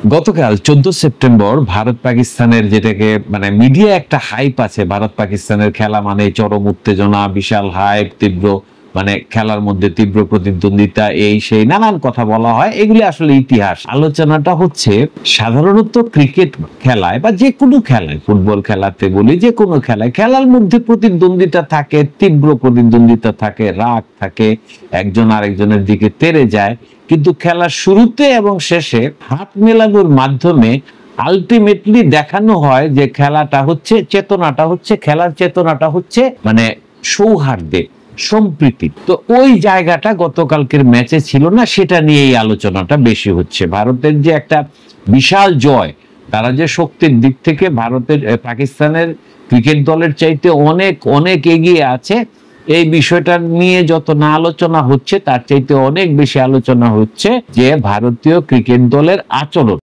গতকাল 14 সেপ্টেম্বর ভারত পাকিস্তানের যেটাকে মানে মিডিয়া একটা হাইপ আছে, ভারত পাকিস্তানের খেলা মানে চরম উত্তেজনা, বিশাল হাইপ, তীব্র মানে খেলার মধ্যে তীব্র প্রতিদ্বন্দ্বিতা, এই সেই নানান কথা বলা হয়। এগুলি আসলে ইতিহাস। আলোচনাটা হচ্ছে সাধারণত ক্রিকেট খেলায় বা যে কোনো খেলায়, ফুটবল খেলাতে বলি, যে কোনো খেলায় খেলার মধ্যে প্রতিদ্বন্দ্বিতা থাকে, তীব্র প্রতিদ্বন্দ্বিতা থাকে, রাগ থাকে, একজন আরেকজনের দিকে তেড়ে যায়। কিন্তু খেলার শুরুতে এবং শেষে হাত মেলানোর মাধ্যমে আলটিমেটলি দেখানো হয় যে খেলাটা হচ্ছে, খেলার চেতনাটা হচ্ছে মানে সৌহার্দ্যে, সম্প্রীতি। তো ওই জায়গাটা গতকালকের ম্যাচে ছিল না, সেটা নিয়ে এই আলোচনাটা বেশি হচ্ছে। ভারতের যে একটা বিশাল জয়, তারা যে শক্তির দিক থেকে ভারতের পাকিস্তানের ক্রিকেট দলের চাইতে অনেক অনেক এগিয়ে আছে, এই বিষয়টা নিয়ে যত না আলোচনা হচ্ছে, তার চাইতে অনেক বেশি আলোচনা হচ্ছে যে ভারতীয় ক্রিকেট দলের আচরণ।